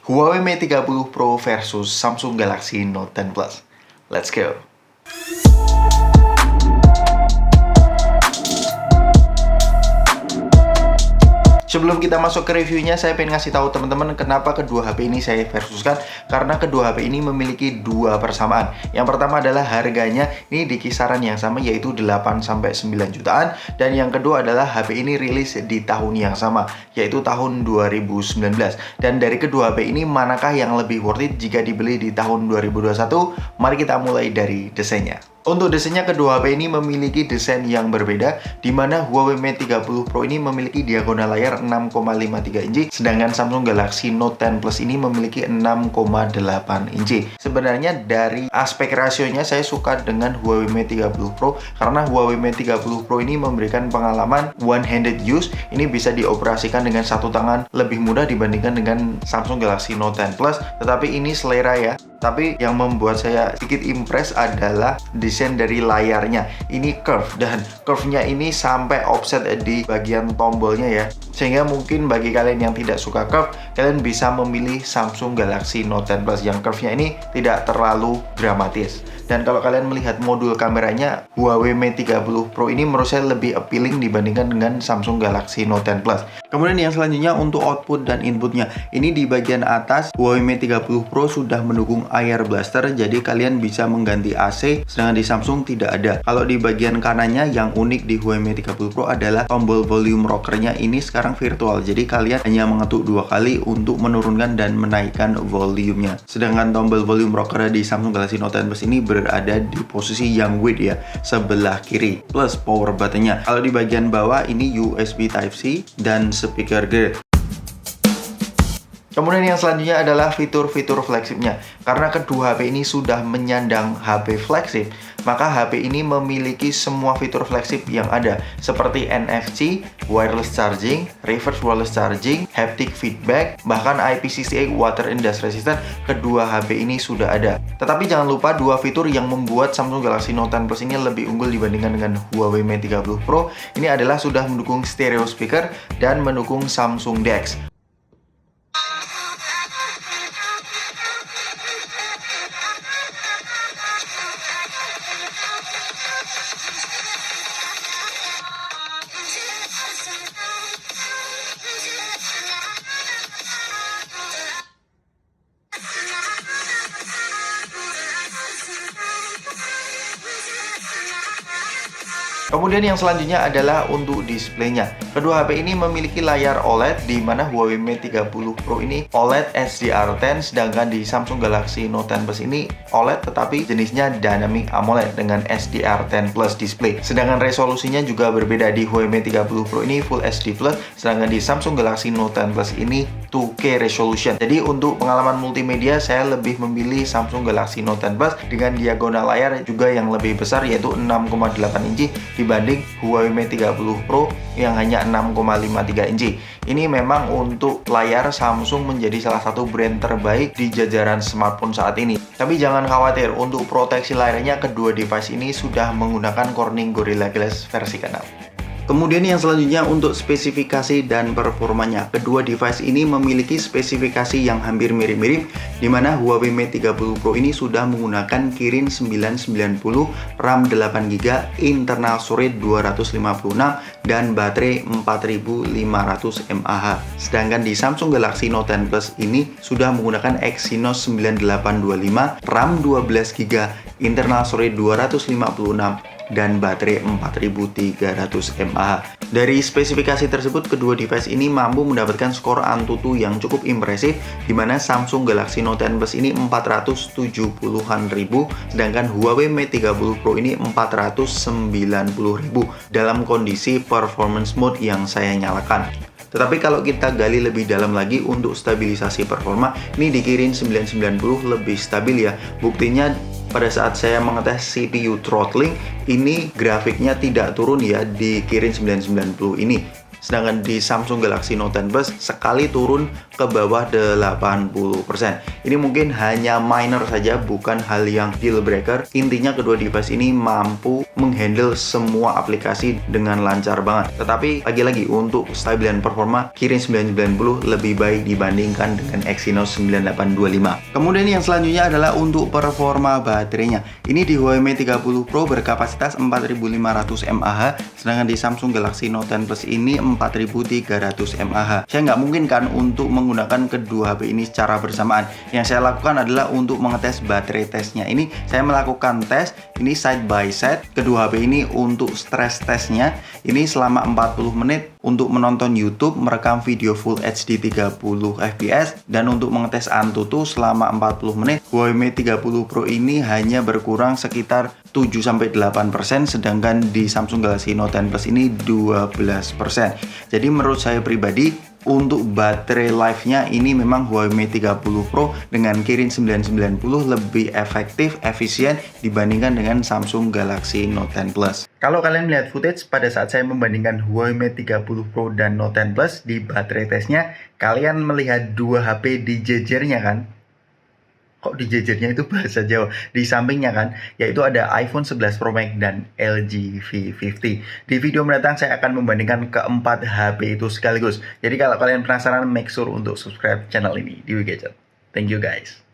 Huawei Mate 30 Pro versus Samsung Galaxy Note 10 Plus. Let's go! Sebelum kita masuk ke reviewnya, saya pengen ngasih tahu teman-teman kenapa kedua HP ini saya versuskan. Karena kedua HP ini memiliki dua persamaan. Yang pertama adalah harganya ini di kisaran yang sama, yaitu 8-9 jutaan. Dan yang kedua adalah HP ini rilis di tahun yang sama, yaitu tahun 2019. Dan dari kedua HP ini, manakah yang lebih worth it jika dibeli di tahun 2021? Mari kita mulai dari desainnya. Untuk desainnya, kedua HP ini memiliki desain yang berbeda, di mana Huawei Mate 30 Pro ini memiliki diagonal layar 6,53 inci, sedangkan Samsung Galaxy Note 10 Plus ini memiliki 6,8 inci. Sebenarnya dari aspek rasionya saya suka dengan Huawei Mate 30 Pro, karena Huawei Mate 30 Pro ini memberikan pengalaman one-handed use, ini bisa dioperasikan dengan satu tangan lebih mudah dibandingkan dengan Samsung Galaxy Note 10 Plus, tetapi ini selera ya. Tapi yang membuat saya sedikit impress adalah desain dari layarnya. Ini curve, dan curve-nya ini sampai offset di bagian tombolnya ya. Sehingga mungkin bagi kalian yang tidak suka curve, kalian bisa memilih Samsung Galaxy Note 10 Plus yang curve-nya ini tidak terlalu dramatis. Dan kalau kalian melihat modul kameranya, Huawei Mate 30 Pro ini menurut saya lebih appealing dibandingkan dengan Samsung Galaxy Note 10 Plus. Kemudian yang selanjutnya untuk output dan inputnya. Ini di bagian atas, Huawei Mate 30 Pro sudah mendukung Air Blaster, jadi kalian bisa mengganti AC, sedangkan di Samsung tidak ada. Kalau di bagian kanannya, yang unik di Huawei Mate 30 Pro adalah tombol volume rockernya ini sekarang virtual. Jadi kalian hanya mengetuk dua kali untuk menurunkan dan menaikkan volumenya. Sedangkan tombol volume rocker di Samsung Galaxy Note 10 Plus ini berada di posisi yang width ya, sebelah kiri. Plus power buttonnya. Kalau di bagian bawah ini USB Type-C dan speaker gear. Kemudian yang selanjutnya adalah fitur-fitur flagshipnya. Karena kedua HP ini sudah menyandang HP flagship, maka HP ini memiliki semua fitur flagship yang ada, seperti NFC, wireless charging, reverse wireless charging, haptic feedback, bahkan IP68 water and dust resistant. Kedua HP ini sudah ada. Tetapi jangan lupa dua fitur yang membuat Samsung Galaxy Note 10 Plus ini lebih unggul dibandingkan dengan Huawei Mate 30 Pro. Ini adalah sudah mendukung stereo speaker dan mendukung Samsung DeX. Kemudian yang selanjutnya adalah untuk displaynya. Kedua HP ini memiliki layar OLED, di mana Huawei Mate 30 Pro ini OLED SDR10, sedangkan di Samsung Galaxy Note 10 Plus ini OLED tetapi jenisnya Dynamic AMOLED dengan SDR10 Plus display. Sedangkan resolusinya juga berbeda, di Huawei Mate 30 Pro ini Full HD Plus, sedangkan di Samsung Galaxy Note 10 Plus ini 2K resolution. Jadi untuk pengalaman multimedia saya lebih memilih Samsung Galaxy Note 10 Plus dengan diagonal layar juga yang lebih besar, yaitu 6,8 inci dibanding Huawei Mate 30 Pro yang hanya 6,53 inci. Ini memang untuk layar Samsung menjadi salah satu brand terbaik di jajaran smartphone saat ini. Tapi jangan khawatir, untuk proteksi layarnya kedua device ini sudah menggunakan Corning Gorilla Glass versi ke-6. Kemudian yang selanjutnya untuk spesifikasi dan performanya. Kedua device ini memiliki spesifikasi yang hampir mirip-mirip, di mana Huawei Mate 30 Pro ini sudah menggunakan Kirin 990, RAM 8GB, internal storage 256, dan baterai 4500 mAh. Sedangkan di Samsung Galaxy Note 10 Plus ini sudah menggunakan Exynos 9825, RAM 12GB, internal storage 256, dan baterai 4300 mAh. Dari spesifikasi tersebut, kedua device ini mampu mendapatkan skor Antutu yang cukup impresif, di mana Samsung Galaxy Note 10 Plus ini 470-an ribu, sedangkan Huawei Mate 30 Pro ini 490 ribu dalam kondisi performance mode yang saya nyalakan. Tetapi kalau kita gali lebih dalam lagi untuk stabilisasi performa, ini di Kirin 990 lebih stabil ya. Buktinya pada saat saya mengetes CPU throttling, ini grafiknya tidak turun ya di Kirin 990 ini. Sedangkan di Samsung Galaxy Note 10 Plus sekali turun ke bawah 80%. Ini mungkin hanya minor saja, bukan hal yang deal breaker. Intinya kedua device ini mampu menghandle semua aplikasi dengan lancar banget. Tetapi lagi-lagi untuk stabilan performa, Kirin 990 lebih baik dibandingkan dengan Exynos 9825. Kemudian yang selanjutnya adalah untuk performa baterainya. Ini di Huawei Mate 30 Pro berkapasitas 4500 mAh, sedangkan di Samsung Galaxy Note 10 Plus ini 4300 mAh. Saya nggak mungkin kan untuk menggunakan kedua HP ini secara bersamaan. Yang saya lakukan adalah untuk mengetes baterai tesnya. Ini saya melakukan tes ini side by side kedua HP ini untuk stress testnya ini selama 40 menit untuk menonton YouTube, merekam video Full HD 30 fps, dan untuk mengetes Antutu selama 40 menit. Huawei Mate 30 Pro ini hanya berkurang sekitar 7-8%, sedangkan di Samsung Galaxy Note 10 Plus ini 12%. Jadi menurut saya pribadi, untuk baterai life-nya ini memang Huawei Mate 30 Pro dengan Kirin 990 lebih efektif, efisien dibandingkan dengan Samsung Galaxy Note 10 Plus. Kalau kalian melihat footage pada saat saya membandingkan Huawei Mate 30 Pro dan Note 10 Plus di baterai tesnya, kalian melihat dua HP di jejernya kan? Kok di jejernya itu bahasa Jawa? Di sampingnya kan, yaitu ada iPhone 11 Pro Max dan LG V50. Di video mendatang saya akan membandingkan keempat HP itu sekaligus. Jadi kalau kalian penasaran, make sure untuk subscribe channel ini di Gadget. Thank you guys.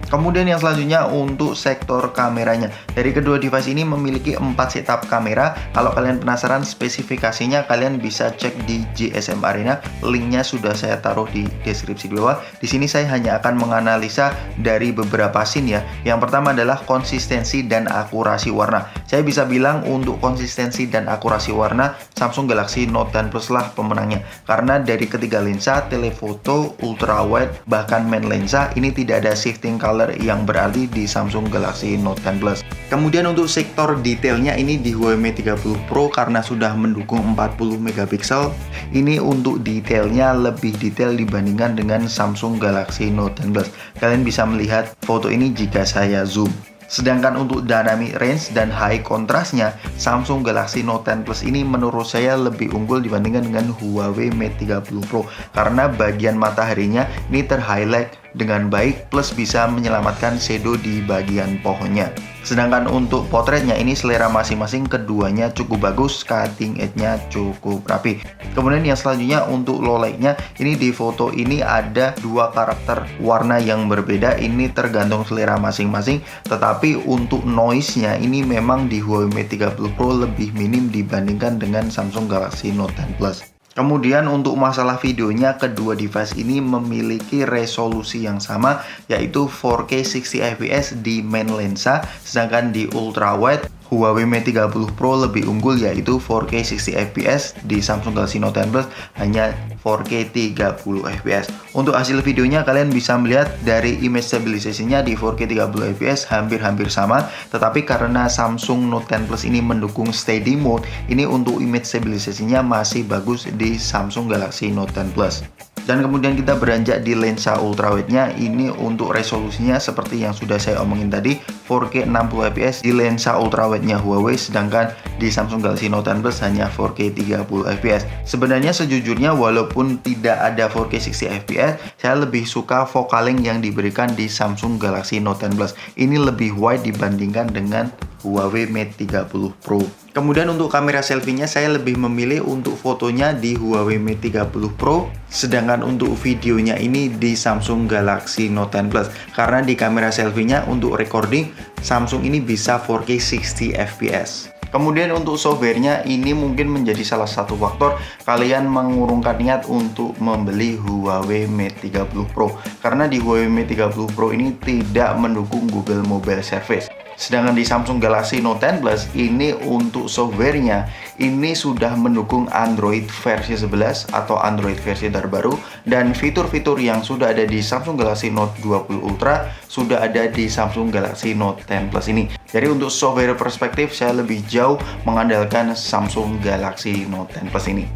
Kemudian yang selanjutnya untuk sektor kameranya. Dari kedua device ini memiliki 4 setup kamera. Kalau kalian penasaran spesifikasinya, kalian bisa cek di GSM Arena. Linknya sudah saya taruh di deskripsi di bawah. Di sini saya hanya akan menganalisa dari beberapa scene ya. Yang pertama adalah konsistensi dan akurasi warna. Saya bisa bilang untuk konsistensi dan akurasi warna, Samsung Galaxy Note 10 Plus lah pemenangnya. Karena dari ketiga lensa, telefoto, ultrawide, bahkan main lensa, ini tidak ada shifting color yang berarti di Samsung Galaxy Note 10 Plus. Kemudian untuk sektor detailnya ini di Huawei Mate 30 Pro karena sudah mendukung 40 megapiksel, ini untuk detailnya lebih detail dibandingkan dengan Samsung Galaxy Note 10 Plus. Kalian bisa melihat foto ini jika saya zoom. Sedangkan untuk dynamic range dan high kontrasnya, Samsung Galaxy Note 10 Plus ini menurut saya lebih unggul dibandingkan dengan Huawei Mate 30 Pro karena bagian mataharinya ini terhighlight dengan baik plus bisa menyelamatkan shadow di bagian pohonnya. Sedangkan untuk potretnya ini selera masing-masing keduanya cukup bagus, cutting edge-nya cukup rapi. Kemudian yang selanjutnya untuk low light-nya, ini di foto ini ada dua karakter warna yang berbeda, ini tergantung selera masing-masing. Tetapi untuk noise-nya ini memang di Huawei Mate 30 Pro lebih minim dibandingkan dengan Samsung Galaxy Note 10 Plus. Kemudian untuk masalah videonya, kedua device ini memiliki resolusi yang sama, yaitu 4K 60fps di main lensa, sedangkan di ultrawide Huawei Mate 30 Pro lebih unggul yaitu 4K 60fps, di Samsung Galaxy Note 10 Plus hanya 4K 30fps. Untuk hasil videonya kalian bisa melihat dari image stabilization-nya di 4K 30fps hampir-hampir sama, tetapi karena Samsung Note 10 Plus ini mendukung steady mode, ini untuk image stabilization-nya masih bagus di Samsung Galaxy Note 10 Plus. Dan kemudian kita beranjak di lensa ultrawide-nya, ini untuk resolusinya seperti yang sudah saya omongin tadi, 4K 60fps di lensa ultrawide-nya Huawei, sedangkan di Samsung Galaxy Note 10 Plus hanya 4K 30fps. Sebenarnya sejujurnya walaupun tidak ada 4K 60fps, saya lebih suka focalink yang diberikan di Samsung Galaxy Note 10 Plus. Ini lebih wide dibandingkan dengan Huawei Mate 30 Pro. Kemudian untuk kamera selfie-nya saya lebih memilih untuk fotonya di Huawei Mate 30 Pro, sedangkan untuk videonya ini di Samsung Galaxy Note 10 Plus. Karena di kamera selfie-nya untuk recording, Samsung ini bisa 4K 60fps. Kemudian untuk softwarenya ini mungkin menjadi salah satu faktor kalian mengurungkan niat untuk membeli Huawei Mate 30 Pro. Karena di Huawei Mate 30 Pro ini tidak mendukung Google Mobile Service. Sedangkan di Samsung Galaxy Note 10 Plus ini untuk softwarenya ini sudah mendukung Android versi 11 atau Android versi terbaru, dan fitur-fitur yang sudah ada di Samsung Galaxy Note 20 Ultra sudah ada di Samsung Galaxy Note 10 Plus ini. Jadi untuk software perspektif saya lebih jauh mengandalkan Samsung Galaxy Note 10 Plus ini.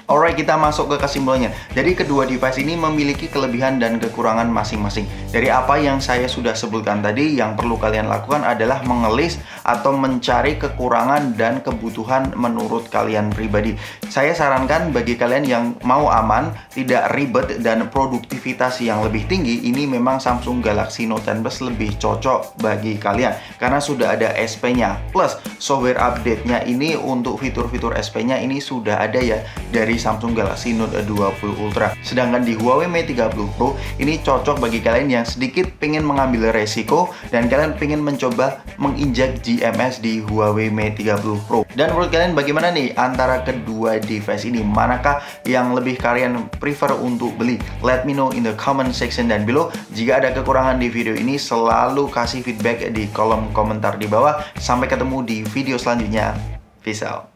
Alright, kita masuk ke kesimpulannya. Jadi kedua device ini memiliki kelebihan dan kekurangan masing-masing. Dari apa yang saya sudah sebutkan tadi, yang perlu kalian lakukan adalah mengelis atau mencari kekurangan dan kebutuhan menurut kalian pribadi. Saya sarankan bagi kalian yang mau aman, tidak ribet, dan produktivitas yang lebih tinggi, ini memang Samsung Galaxy Note 10 Plus lebih cocok bagi kalian karena sudah ada SP-nya. Plus, software update-nya ini untuk fitur-fitur SP-nya ini sudah ada ya dari Samsung Galaxy Note 20 Ultra. Sedangkan di Huawei Mate 30 Pro ini cocok bagi kalian yang sedikit pengen mengambil resiko dan kalian pengen mencoba menginjak GMS di Huawei Mate 30 Pro. Dan menurut kalian bagaimana nih antara kedua device ini? Manakah yang lebih kalian prefer untuk beli? Let me know in the comment section dan below. Jika ada kekurangan di video ini, selalu kasih feedback di kolom komentar di bawah. Sampai ketemu di video selanjutnya. Peace out.